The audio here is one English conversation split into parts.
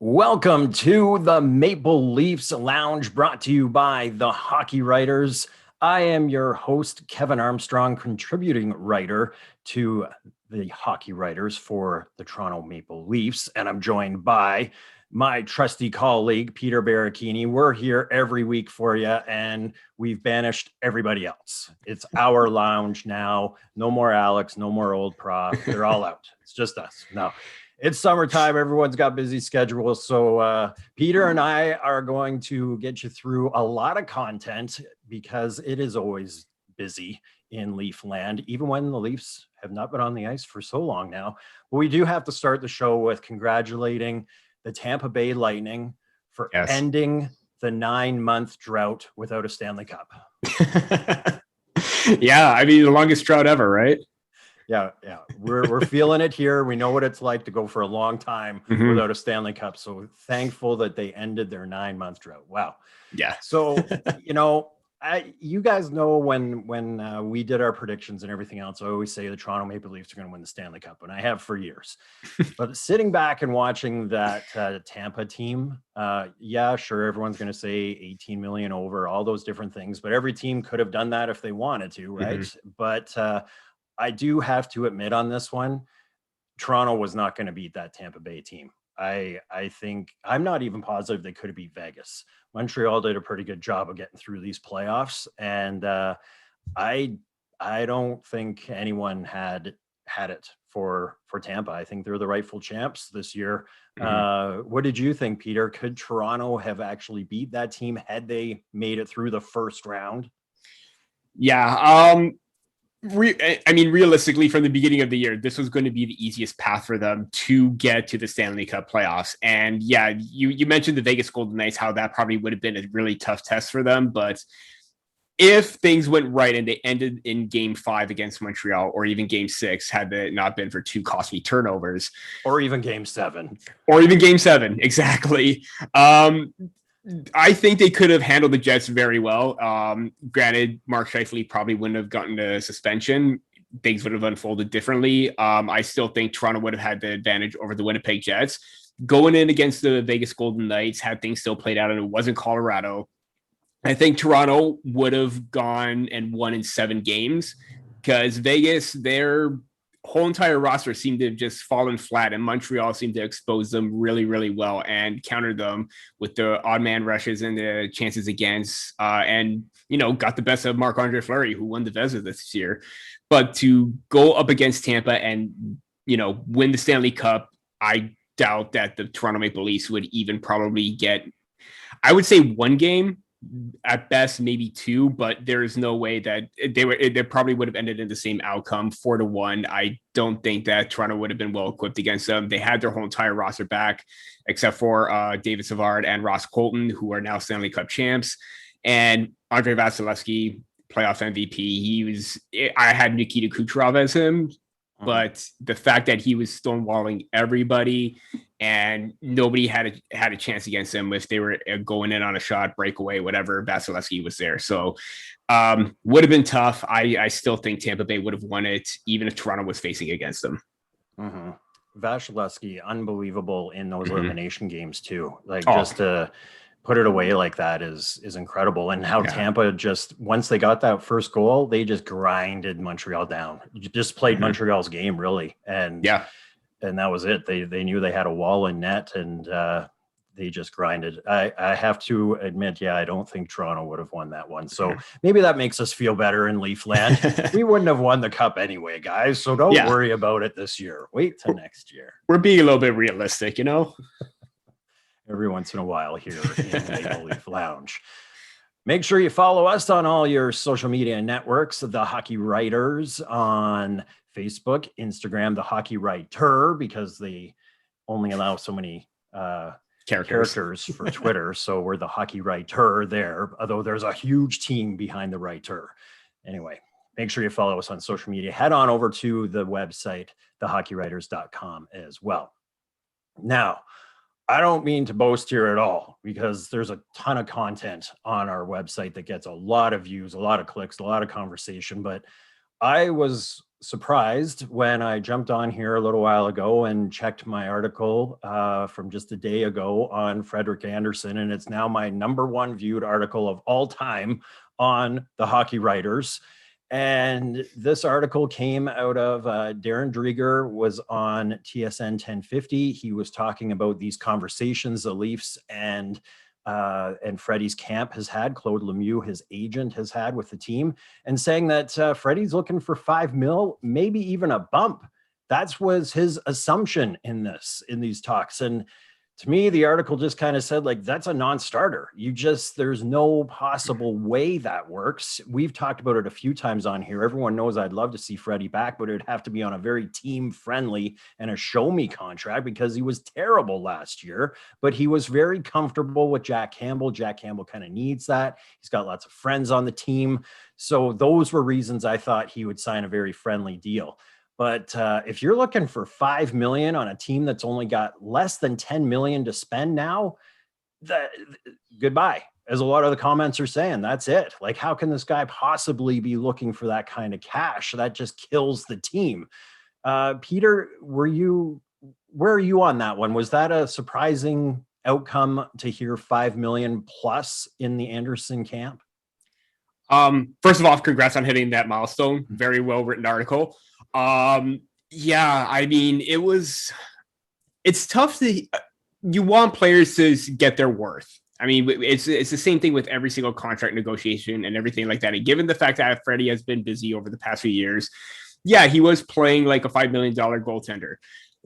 Welcome to the Maple Leafs Lounge, brought to you by the Hockey Writers. I am your host, Kevin Armstrong, contributing writer to the Hockey Writers for the Toronto Maple Leafs. And I'm joined by my trusty colleague, Peter Baracchini. We're here every week for you, and we've banished everybody else. It's our lounge now. No more Alex, no more old prof. They're all out. It's just us. No. It's summertime. Everyone's got busy schedules. So Peter and I are going to get you through a lot of content because it is always busy in Leaf land, even when the Leafs have not been on the ice for so long now. But we do have to start the show with congratulating the Tampa Bay Lightning for ending the 9-month drought without a Stanley Cup. Yeah, I mean, the longest drought ever, right? Yeah. We're feeling it here. We know what it's like to go for a long time without a Stanley Cup. So thankful that they ended their 9-month drought. Wow. Yeah. So, you guys know when we did our predictions and everything else, I always say the Toronto Maple Leafs are going to win the Stanley Cup, and I have for years. But sitting back and watching that Tampa team, sure, everyone's going to say 18 million over, all those different things, but every team could have done that if they wanted to, right? But I do have to admit on this one, Toronto was not going to beat that Tampa Bay team. I think I'm not even positive they could have beat Vegas. Montreal did a pretty good job of getting through these playoffs, and I don't think anyone had it for Tampa. I think they're the rightful champs this year. What did you think, Peter? Could Toronto have actually beat that team had they made it through the first round? Yeah. Realistically, from the beginning of the year, this was going to be the easiest path for them to get to the Stanley Cup playoffs. And yeah, you mentioned the Vegas Golden Knights, how that probably would have been a really tough test for them. But if things went right and they ended in Game 5 against Montreal, or even Game 6, had it not been for 2 costly turnovers, or even Game 7, exactly. I think they could have handled the Jets very well. Granted, Mark Scheifele probably wouldn't have gotten a suspension. Things would have unfolded differently. I still think Toronto would have had the advantage over the Winnipeg Jets. Going in against the Vegas Golden Knights, had things still played out and it wasn't Colorado, I think Toronto would have gone and won in 7 games, because Vegas, their whole entire roster seemed to have just fallen flat, and Montreal seemed to expose them really, really well and countered them with the odd man rushes and the chances against, and got the best of Marc-Andre Fleury, who won the Vezina this year. But to go up against Tampa and win the Stanley Cup, I doubt that the Toronto Maple Leafs would even probably get, I would say, 1 game. At best, maybe 2, but there's no way that they probably would have ended in the same outcome, 4-1. I don't think that Toronto would have been well equipped against them. They had their whole entire roster back, except for David Savard and Ross Colton, who are now Stanley Cup champs, and Andrei Vasilevsky, playoff MVP. I had Nikita Kucherov as him, but the fact that he was stonewalling everybody and nobody had a chance against him if they were going in on a shot, breakaway, whatever, Vasilevsky was there. So would have been tough. I still think Tampa Bay would have won it, even if Toronto was facing against them. Vasilevsky, unbelievable in those elimination games too. Just to put it away like that is incredible. And how Tampa just, once they got that first goal, they just grinded Montreal down. Just played Montreal's game, really. And that was it. They knew they had a wall in net, and they just grinded. I have to admit, I don't think Toronto would have won that one. So maybe that makes us feel better in Leafland. We wouldn't have won the cup anyway, guys. So don't worry about it this year. Wait till next year. We're being a little bit realistic, Every once in a while here in Maple Leaf Lounge. Make sure you follow us on all your social media networks, the Hockey Writers on Facebook, Instagram, the Hockey Writer, because they only allow so many characters for Twitter. So we're the Hockey Writer there, although there's a huge team behind the writer. Anyway, make sure you follow us on social media. Head on over to the website, thehockeywriters.com as well. Now, I don't mean to boast here at all, because there's a ton of content on our website that gets a lot of views, a lot of clicks, a lot of conversation. But I was surprised when I jumped on here a little while ago and checked my article from just a day ago on Frederik Andersen, and it's now my number one viewed article of all time on the Hockey Writers. And this article came out of Darren Dreger was on TSN 1050. He was talking about these conversations the Leafs and Freddie's camp has had, Claude Lemieux, his agent, has had with the team, and saying that Freddie's looking for $5 million, maybe even a bump. That was his assumption in these talks. And to me, the article just kind of said, like, that's a non-starter. There's no possible way that works. We've talked about it a few times on here. Everyone knows I'd love to see Freddie back, but it'd have to be on a very team-friendly and a show-me contract because he was terrible last year, but he was very comfortable with Jack Campbell. Jack Campbell kind of needs that. He's got lots of friends on the team. So those were reasons I thought he would sign a very friendly deal. But if you're looking for $5 million on a team that's only got less than $10 million to spend now, goodbye. As a lot of the comments are saying, that's it. Like, how can this guy possibly be looking for that kind of cash? That just kills the team. Peter, where are you on that one? Was that a surprising outcome to hear $5 million plus in the Andersen camp? First of all, congrats on hitting that milestone. Very well written article. Yeah, I mean, it's tough you want players to get their worth. I mean, it's the same thing with every single contract negotiation and everything like that. And given the fact that Freddie has been busy over the past few years, yeah, he was playing like a $5 million goaltender.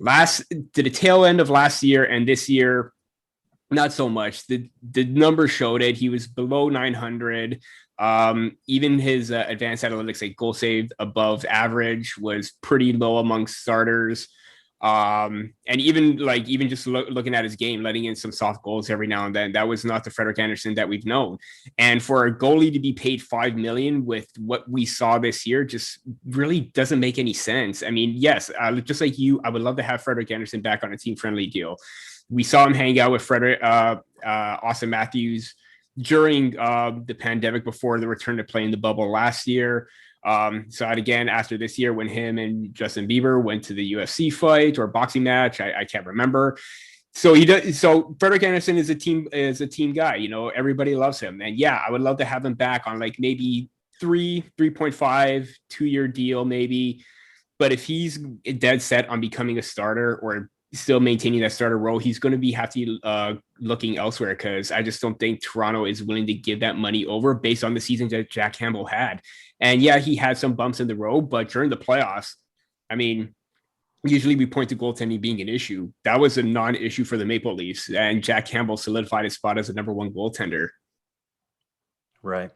To the tail end of last year and this year, not so much. The numbers showed it. He was below 900. Even his advanced analytics, like goal saved above average, was pretty low amongst starters. And even just looking at his game, letting in some soft goals every now and then, that was not the Frederik Andersen that we've known. And for a goalie to be paid $5 million with what we saw this year just really doesn't make any sense. I mean, yes, just like you, I would love to have Frederik Andersen back on a team-friendly deal. We saw him hang out with Austin Matthews during the pandemic before the return to play in the bubble last year. Saw it again after this year when him and Justin Bieber went to the UFC fight or boxing match. I can't remember. So Frederik Andersen is a team guy. You know, everybody loves him. And yeah, I would love to have him back on like maybe 3.5, 2-year deal maybe. But if he's dead set on becoming a starter or still maintaining that starter role, he's going to have to looking elsewhere, because I just don't think Toronto is willing to give that money over based on the season that Jack Campbell had. And yeah, he had some bumps in the road, but during the playoffs, I mean, usually we point to goaltending being an issue. That was a non-issue for the Maple Leafs, and Jack Campbell solidified his spot as the number one goaltender. Right.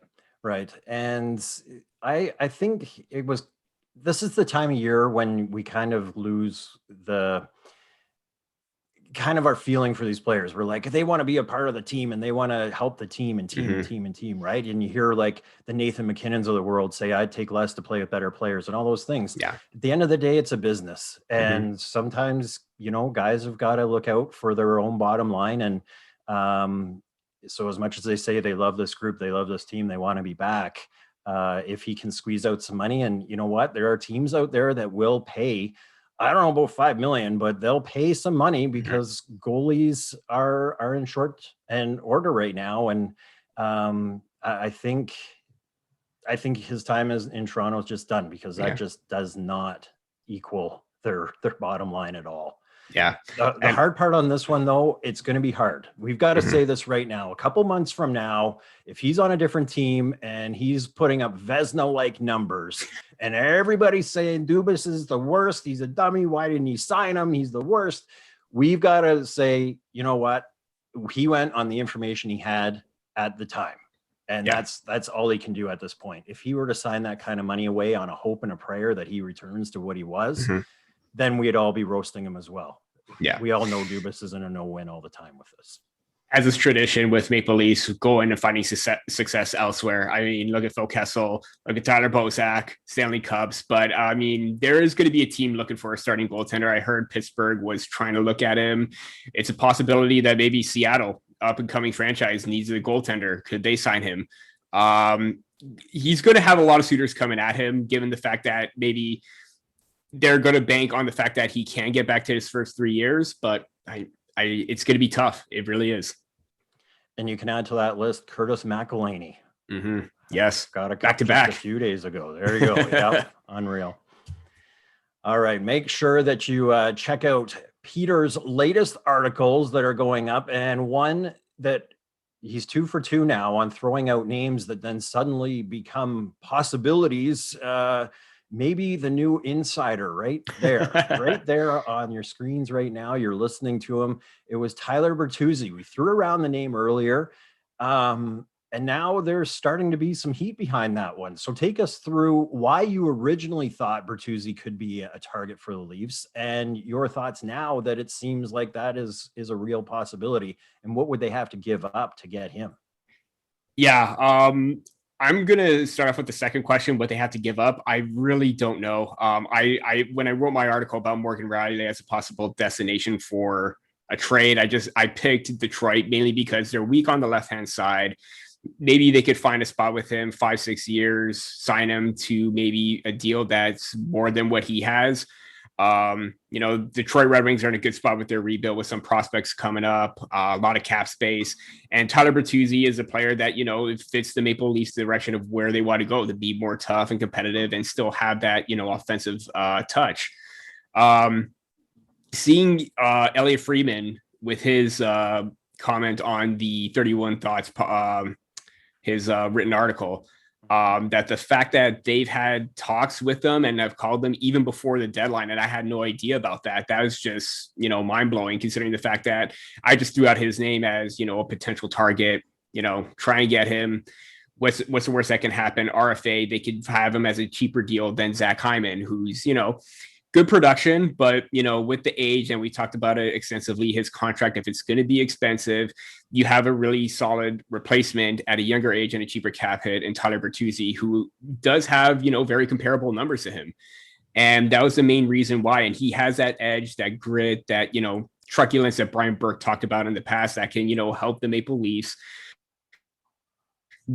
And I think this is the time of year when we kind of lose our feeling for these players. We're like, they want to be a part of the team and they want to help the team and team, right? And you hear like the Nathan McKinnons of the world say, I'd take less to play with better players and all those things. Yeah. At the end of the day, it's a business. And sometimes, guys have got to look out for their own bottom line. And so as much as they say they love this group, they love this team, they want to be back, if he can squeeze out some money. And you know what? There are teams out there that will pay, I don't know about $5 million, but they'll pay some money because goalies are in short and order right now. And I think his time in Toronto is just done, because that just does not equal their bottom line at all. Yeah. The hard part on this one, though, it's going to be hard. We've got to say this right now. A couple months from now, if he's on a different team and he's putting up Vezina-like numbers and everybody's saying Dubas is the worst, he's a dummy, why didn't he sign him? He's the worst. We've got to say, you know what? He went on the information he had at the time. And that's all he can do at this point. If he were to sign that kind of money away on a hope and a prayer that he returns to what he was, then we'd all be roasting him as well. Yeah. We all know Dubas isn't a no-win all the time with this. As is tradition with Maple Leafs, going and finding success elsewhere. I mean, look at Phil Kessel, look at Tyler Bozak, Stanley Cups. But I mean, there is going to be a team looking for a starting goaltender. I heard Pittsburgh was trying to look at him. It's a possibility that maybe Seattle, up-and-coming franchise, needs a goaltender. Could they sign him? He's going to have a lot of suitors coming at him, given the fact that maybe they're going to bank on the fact that he can get back to his first 3 years, but it's going to be tough. It really is. And you can add to that list Curtis McElhinney. Mm-hmm. Yes. Got a back to just back a few days ago. There you go. Yep. Unreal. All right. Make sure that you check out Peter's latest articles that are going up, and one that he's 2 for 2 now on throwing out names that then suddenly become possibilities. Maybe the new insider right there on your screens right now. You're listening to him. It was Tyler Bertuzzi. We threw around the name earlier. And now there's starting to be some heat behind that one. So take us through why you originally thought Bertuzzi could be a target for the Leafs, and your thoughts now that it seems like that is a real possibility, and what would they have to give up to get him? Yeah. I'm going to start off with the second question, what they have to give up. I really don't know. When I wrote my article about Morgan Rielly as a possible destination for a trade, I picked Detroit mainly because they're weak on the left-hand side. Maybe they could find a spot with him 5-6 years, sign him to maybe a deal that's more than what he has. Detroit Red Wings are in a good spot with their rebuild with some prospects coming up, a lot of cap space. And Tyler Bertuzzi is a player that, it fits the Maple Leafs direction of where they want to go, to be more tough and competitive and still have that, offensive touch. Seeing Elliot Friedman with his comment on the 31 Thoughts, his written article, that the fact that they've had talks with them and have called them even before the deadline, and I had no idea about that. That was just, mind blowing, considering the fact that I just threw out his name as, a potential target, try and get him. What's the worst that can happen? RFA, they could have him as a cheaper deal than Zach Hyman, who's, good production, but with the age, and we talked about it extensively, his contract, if it's going to be expensive, you have a really solid replacement at a younger age and a cheaper cap hit in Tyler Bertuzzi, who does have, very comparable numbers to him. And that was the main reason why. And he has that edge, that grit, that, truculence that Brian Burke talked about in the past that can, help the Maple Leafs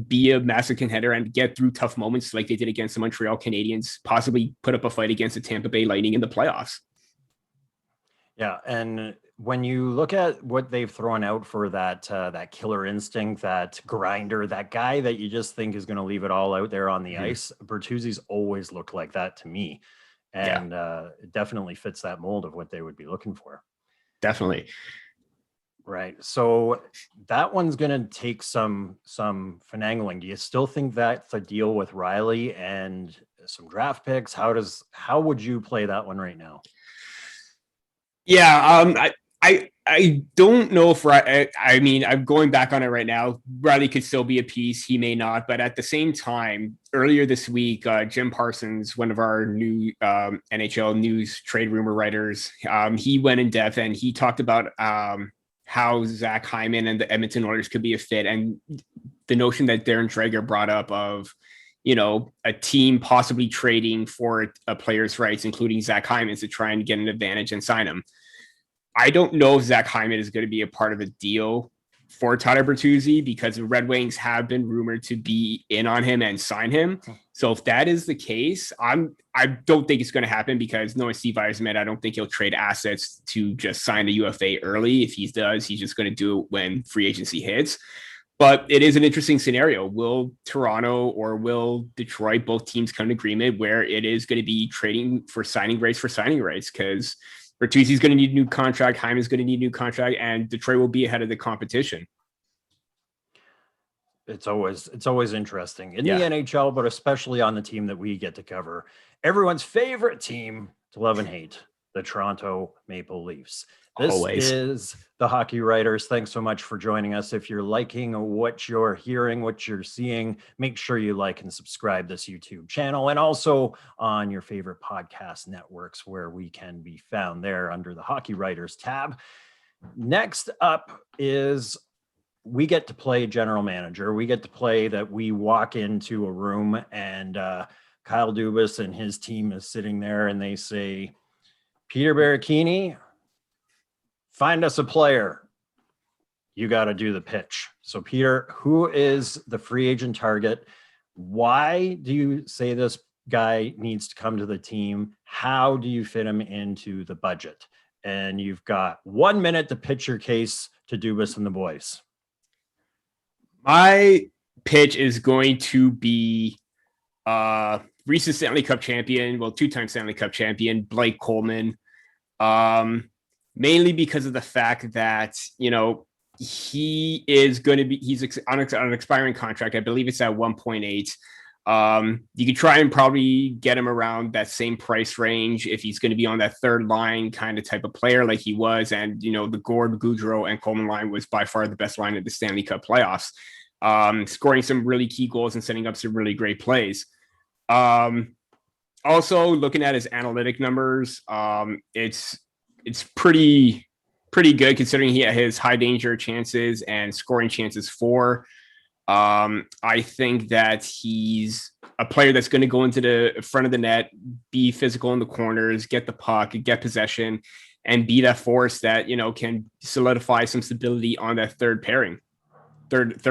be a massive contender and get through tough moments like they did against the Montreal Canadiens, possibly put up a fight against the Tampa Bay Lightning in the playoffs. Yeah, and when you look at what they've thrown out for that killer instinct, that grinder, that guy that you just think is going to leave it all out there on the ice, Bertuzzi's always looked like that to me, and it definitely fits that mold of what they would be looking for. Definitely. Right. So that one's going to take some finagling. Do you still think that's a deal with Rielly and some draft picks? How would you play that one right now? Yeah. I don't know if I'm going back on it right now. Rielly could still be a piece. He may not. But at the same time, earlier this week, Jim Parsons, one of our new NHL news trade rumor writers, he went in depth and he talked about how Zach Hyman and the Edmonton Oilers could be a fit, and the notion that Darren Dreger brought up of, a team possibly trading for a player's rights, including Zach Hyman, to try and get an advantage and sign him. I don't know if Zach Hyman is going to be a part of a deal for Tyler Bertuzzi, because the Red Wings have been rumored to be in on him and sign him. So if that is the case, I don't think it's going to happen, because knowing Steve Yzerman, I don't think he'll trade assets to just sign a UFA early. If he does, he's just going to do it when free agency hits. But it is an interesting scenario. Will Toronto or will Detroit, both teams, come to agreement where it is going to be trading for signing rights, because Bertuzzi's going to need a new contract, Hyman's going to need a new contract, and Detroit will be ahead of the competition. It's always interesting in the NHL, but especially on the team that we get to cover. Everyone's favorite team to love and hate, the Toronto Maple Leafs. This is the Hockey Writers. Thanks so much for joining us. If you're liking what you're hearing, what you're seeing, make sure you like and subscribe this YouTube channel, and also on your favorite podcast networks where we can be found there under the Hockey Writers tab. Next up is we get to play general manager. We get to play that we walk into a room and Kyle Dubas and his team is sitting there and they say, Peter Baracchini, find us a player. You got to do the pitch. So Peter, who is the free agent target? Why do you say this guy needs to come to the team. How do you fit him into the budget? And you've got 1 minute to pitch your case to Dubas and the boys. My pitch is going to be recent Stanley Cup champion, well, two-time Stanley Cup champion, Blake Coleman. Mainly because of the fact that, he is going to be, he's on an expiring contract. I believe it's at 1.8. You could try and probably get him around that same price range if he's going to be on that third line kind of type of player like he was. And, the Gord, Goudreau, and Coleman line was by far the best line of the Stanley Cup playoffs, scoring some really key goals and setting up some really great plays. Also, looking at his analytic numbers, it's pretty good considering he had his high danger chances and scoring chances for. I think that he's a player that's going to go into the front of the net, be physical in the corners, get the puck, get possession, and be that force that, can solidify some stability on that third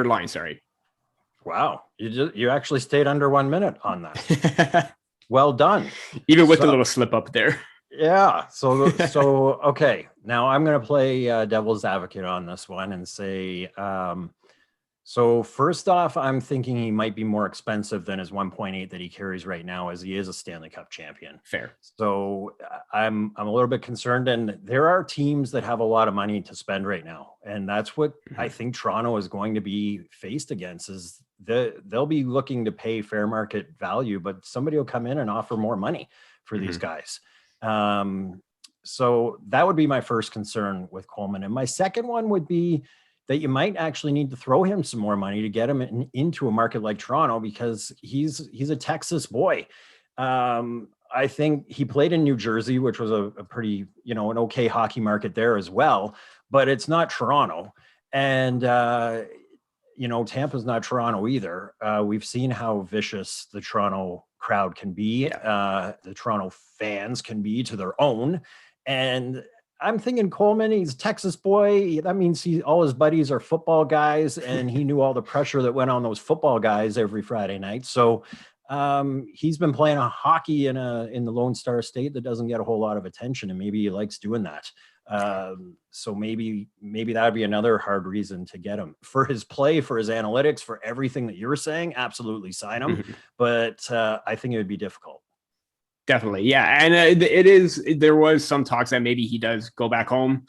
line. Sorry. Wow. You actually stayed under 1 minute on that. Well done. Even with the little slip up there. Yeah. So okay. Now I'm going to play devil's advocate on this one and say, so first off, I'm thinking he might be more expensive than his 1.8 that he carries right now, as he is a Stanley Cup champion. Fair. So I'm a little bit concerned, and there are teams that have a lot of money to spend right now, and that's what I think Toronto is going to be faced against. Is they'll be looking to pay fair market value, but somebody will come in and offer more money for these guys. So that would be my first concern with Coleman, and my second one would be that you might actually need to throw him some more money to get him into a market like Toronto, because he's a Texas boy. I think he played in New Jersey, which was a pretty, an okay hockey market there as well, but it's not Toronto. And, Tampa's not Toronto either. We've seen how vicious the Toronto crowd can be. The Toronto fans can be to their own. And I'm thinking Coleman, he's a Texas boy. That means all his buddies are football guys, and he knew all the pressure that went on those football guys every Friday night. So he's been playing a hockey in the Lone Star State that doesn't get a whole lot of attention, and maybe he likes doing that. So maybe that would be another hard reason to get him for his play, for his analytics, for everything that you're saying. Absolutely sign him, but I think it would be difficult. Definitely. Yeah. And there was some talks that maybe he does go back home,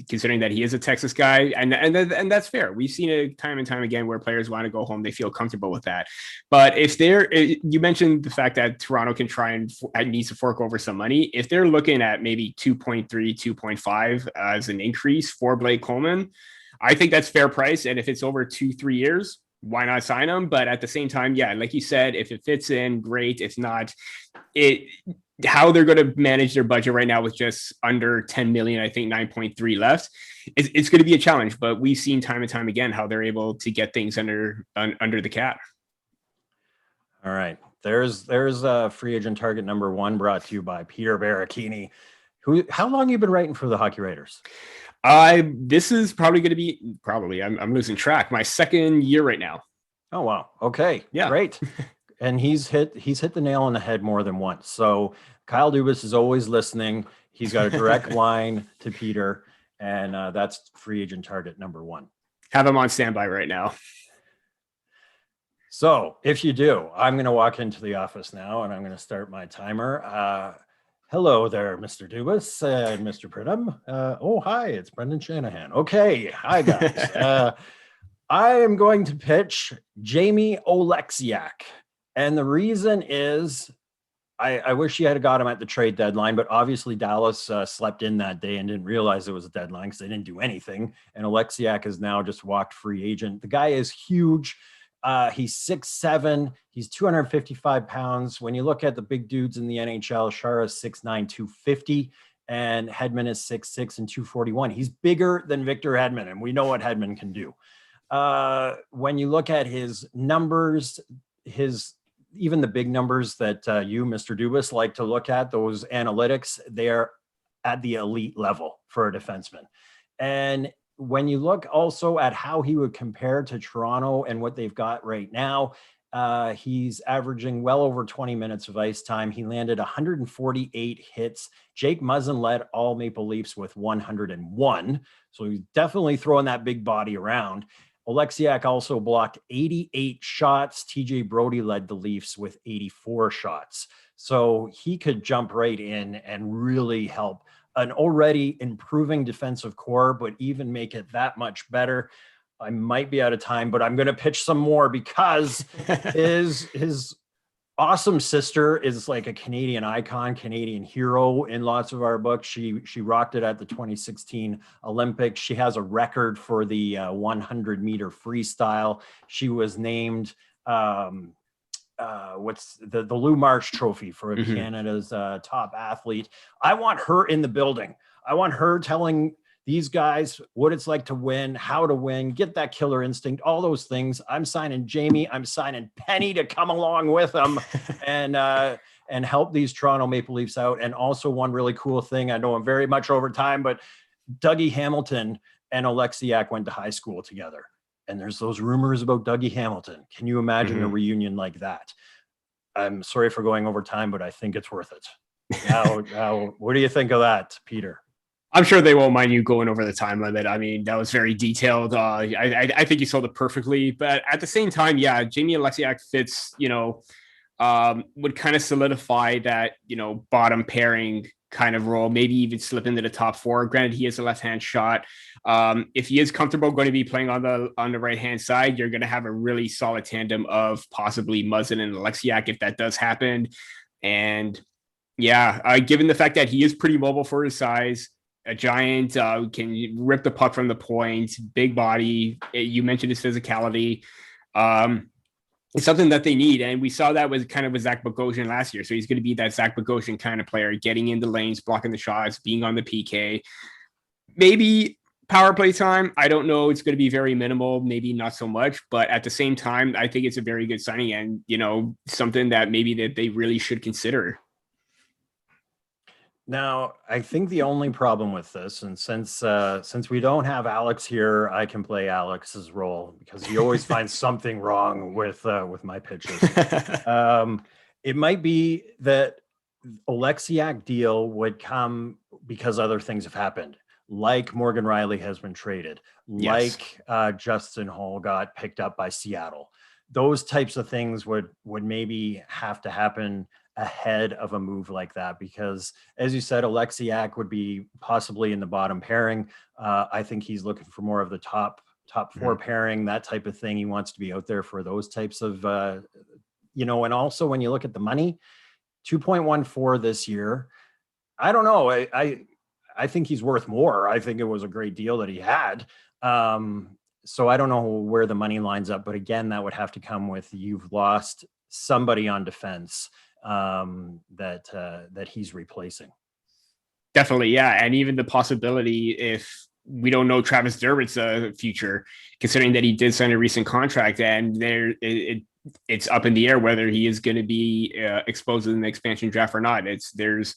considering that he is a Texas guy. And that's fair. We've seen it time and time again where players want to go home. They feel comfortable with that. But you mentioned the fact that Toronto can try and needs to fork over some money. If they're looking at maybe 2.3, 2.5 as an increase for Blake Coleman, I think that's fair price. And if it's over 2-3 years, why not sign him? But at the same time, yeah, like you said, if it fits in, great. If not, how they're going to manage their budget right now with just under 10 million, I think 9.3 left, it's going to be a challenge. But we've seen time and time again how they're able to get things under the cap. All right. There's a free agent target number 1 brought to you by Peter Baracchini. How long have you been writing for the Hockey Writers? This is probably going to be I'm losing track. My second year right now. Oh, wow. Okay. Yeah. Great. And he's hit the nail on the head more than once. So Kyle Dubas is always listening. He's got a direct line to Peter, and that's free agent target number 1. Have him on standby right now. So if you do, I'm going to walk into the office now, and I'm going to start my timer. Hello there, Mr. Dubas and Mr. Pridham. Oh, hi, it's Brendan Shanahan. Okay, hi, guys. I am going to pitch Jamie Oleksiak. And the reason is I wish you had got him at the trade deadline, but obviously Dallas slept in that day and didn't realize it was a deadline because they didn't do anything. And Oleksiak has now just walked free agent. The guy is huge. He's 6'7". He's 255 pounds. When you look at the big dudes in the NHL, Shara is 6'9", 250, and Hedman is 6'6" and 241. He's bigger than Victor Hedman, and we know what Hedman can do. When you look at his numbers, even the big numbers that you, Mr. Dubas, like to look at, those analytics, they're at the elite level for a defenseman. And when you look also at how he would compare to Toronto and what they've got right now, He's averaging well over 20 minutes of ice time. He landed 148 hits. Jake Muzzin led all Maple Leafs with 101. So he's definitely throwing that big body around. Oleksiak also blocked 88 shots. TJ Brody led the Leafs with 84 shots. So he could jump right in and really help an already improving defensive core, but even make it that much better. I might be out of time, but I'm going to pitch some more because his awesome sister is like a Canadian icon, Canadian hero in lots of our books. She rocked it at the 2016 Olympics. She has a record for the 100-meter freestyle. She was named what's the Lou Marsh Trophy for Canada's top athlete. I want her in the building. I want her telling these guys what it's like to win, how to win, get that killer instinct, all those things. I'm signing Jamie. I'm signing Penny to come along with them and help these Toronto Maple Leafs out. And also one really cool thing, I know I'm very much over time, but Dougie Hamilton and Oleksiak went to high school together. And there's those rumors about Dougie Hamilton. Can you imagine a reunion like that? I'm sorry for going over time, but I think it's worth it. Now, what do you think of that, Peter? I'm sure they won't mind you going over the time limit. I mean, that was very detailed. I think you sold it perfectly. But at the same time, yeah, Jamie Oleksiak fits, would kind of solidify that, bottom pairing kind of role, maybe even slip into the top four. Granted, he has a left-hand shot. If he is comfortable going to be playing on the right-hand side, you're going to have a really solid tandem of possibly Muzzin and Oleksiak if that does happen. And yeah, given the fact that he is pretty mobile for his size, a giant, can rip the puck from the point, big body. You mentioned his physicality. It's something that they need. And we saw that with Zach Bogosian last year. So he's going to be that Zach Bogosian kind of player, getting into lanes, blocking the shots, being on the PK. Maybe power play time, I don't know. It's going to be very minimal, maybe not so much. But at the same time, I think it's a very good signing and, something that maybe that they really should consider. Now, I think the only problem with this, and since we don't have Alex here, I can play Alex's role because he always finds something wrong with my pitches. It might be that Oleksiak deal would come because other things have happened, like Morgan Riley has been traded, like Justin Hall got picked up by Seattle. Those types of things would maybe have to happen ahead of a move like that, because as you said, Oleksiak would be possibly in the bottom pairing. I think he's looking for more of the top four pairing, that type of thing. He wants to be out there for those types of, and also when you look at the money, 2.14 this year, I don't know. I think he's worth more. I think it was a great deal that he had. So I don't know where the money lines up, but again, that would have to come with you've lost somebody on defense that he's replacing. Definitely, yeah. And even the possibility, if we don't know Travis Dermott's future, considering that he did sign a recent contract, and it's up in the air whether he is going to be exposed in the expansion draft or not. There's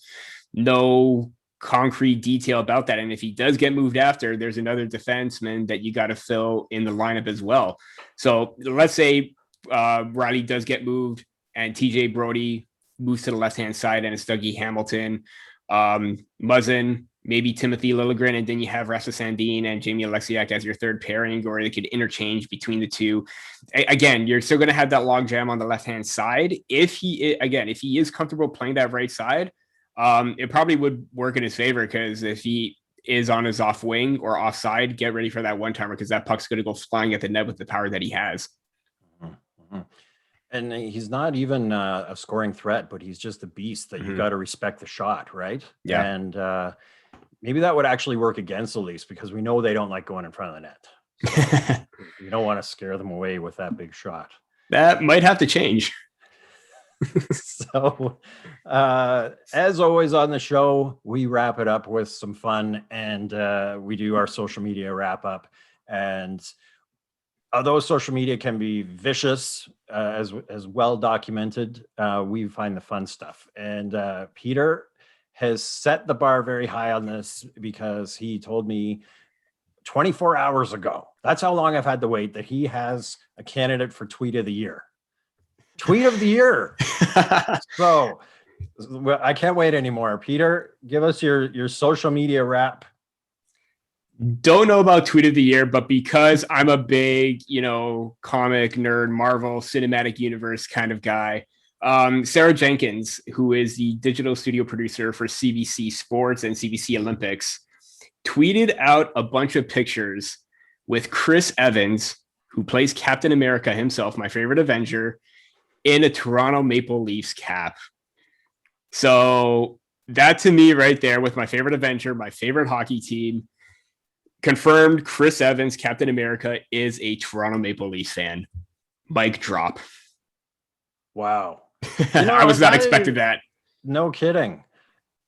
no concrete detail about that. And if he does get moved after, there's another defenseman that you got to fill in the lineup as well. So let's say Riley does get moved and TJ Brody moves to the left-hand side and it's Dougie Hamilton, Muzzin, maybe Timothy Liljegren, and then you have Rasmus Sandin and Jamie Oleksiak as your third pairing, or they could interchange between the two. Again, you're still going to have that logjam on the left-hand side. If he is comfortable playing that right side, it probably would work in his favor, because if he is on his off wing or offside, get ready for that one-timer, because that puck's going to go flying at the net with the power that he has. Mm-hmm. And he's not even a scoring threat, but he's just a beast that you got to respect the shot, right? Yeah. And maybe that would actually work against the Leafs, because we know they don't like going in front of the net. So you don't want to scare them away with that big shot. That might have to change. So as always on the show, we wrap it up with some fun, and we do our social media wrap up. And although social media can be vicious, as well documented, we find the fun stuff. And Peter has set the bar very high on this, because he told me 24 hours ago, that's how long I've had to wait, that he has a candidate for tweet of the year. Tweet of the year. So I can't wait anymore. Peter, give us your social media wrap. Don't know about tweet of the year, but because I'm a big, comic nerd, Marvel Cinematic Universe kind of guy, Sarah Jenkins, who is the digital studio producer for CBC Sports and CBC Olympics, tweeted out a bunch of pictures with Chris Evans, who plays Captain America himself, my favorite Avenger, in a Toronto Maple Leafs cap. So that to me right there with my favorite Avenger, my favorite hockey team, confirmed Chris Evans, Captain America, is a Toronto Maple Leafs fan. Mic drop. Wow. I was not expecting that. No kidding.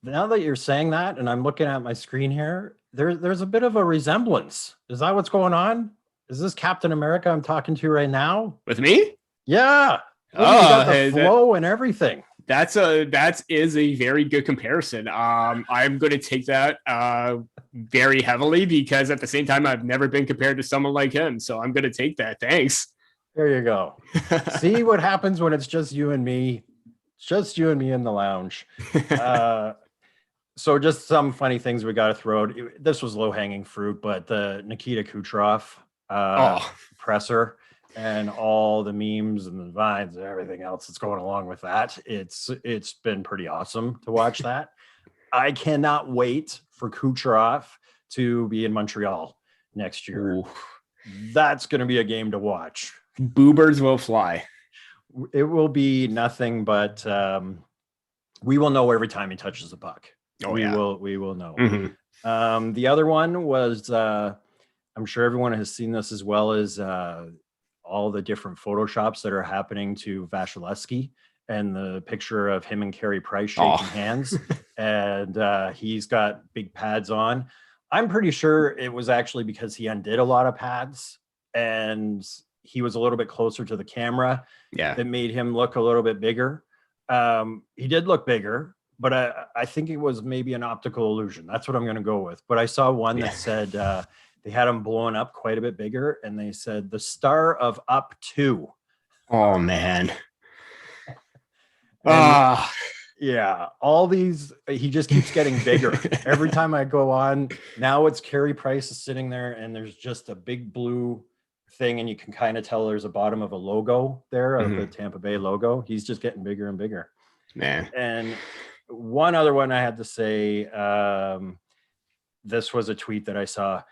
Now that you're saying that, and I'm looking at my screen here, there's a bit of a resemblance. Is that what's going on? Is this Captain America I'm talking to right now? With me? Yeah. Oh, you got the flow and everything. That is a very good comparison. I'm going to take that very heavily because at the same time, I've never been compared to someone like him. So I'm going to take that. Thanks. There you go. See what happens when it's just you and me. It's just you and me in the lounge. So just some funny things we got to throw out. This was low hanging fruit, but the Nikita Kucherov presser and all the memes and the vines and everything else that's going along with that. It's been pretty awesome to watch that. I cannot wait for Kucherov to be in Montreal next year. Ooh. That's going to be a game to watch. Boobers will fly. It will be nothing but we will know every time he touches the puck. We will know. Mm-hmm. The other one was I'm sure everyone has seen this as well as all the different photoshops that are happening to Vasilevsky and the picture of him and Carey Price shaking hands. And he's got big pads on. I'm pretty sure it was actually because he undid a lot of pads and he was a little bit closer to the camera. Yeah. That made him look a little bit bigger. He did look bigger, but I think it was maybe an optical illusion. That's what I'm going to go with. But I saw one that said they had him blown up quite a bit bigger, and they said the star of Up 2. Oh, man. Yeah, all these, he just keeps getting bigger. Every time I go on, now it's Carey Price is sitting there, and there's just a big blue thing, and you can kind of tell there's a bottom of a logo there of the Tampa Bay logo. He's just getting bigger and bigger. Man. And one other one I had to say, this was a tweet that I saw.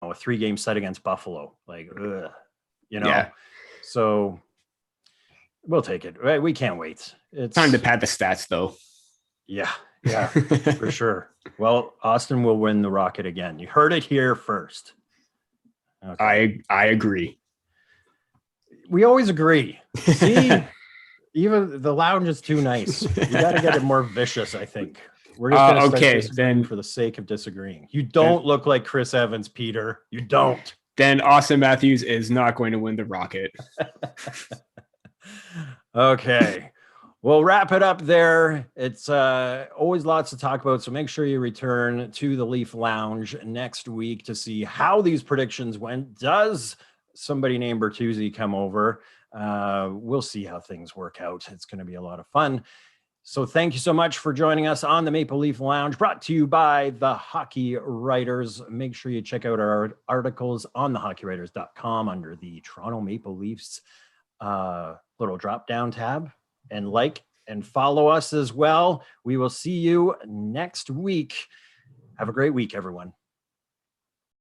A 3-game set against Buffalo, So we'll take it. We can't wait. It's time to pad the stats, though. Yeah, for sure. Well, Austin will win the Rocket again. You heard it here first. Okay. I agree. We always agree. See, even the lounge is too nice. We got to get it more vicious, I think. We're just going to start disagreeing for the sake of disagreeing. You don't look like Chris Evans, Peter. You don't. Then Austin Matthews is not going to win the Rocket. Okay. We'll wrap it up there. It's always lots to talk about, so make sure you return to the Leaf Lounge next week to see how these predictions went. Does somebody named Bertuzzi come over? We'll see how things work out. It's going to be a lot of fun. So thank you so much for joining us on the Maple Leaf Lounge, brought to you by the Hockey Writers. Make sure you check out our articles on thehockeywriters.com under the Toronto Maple Leafs little drop-down tab, and like and follow us as well. We will see you next week. Have a great week, everyone.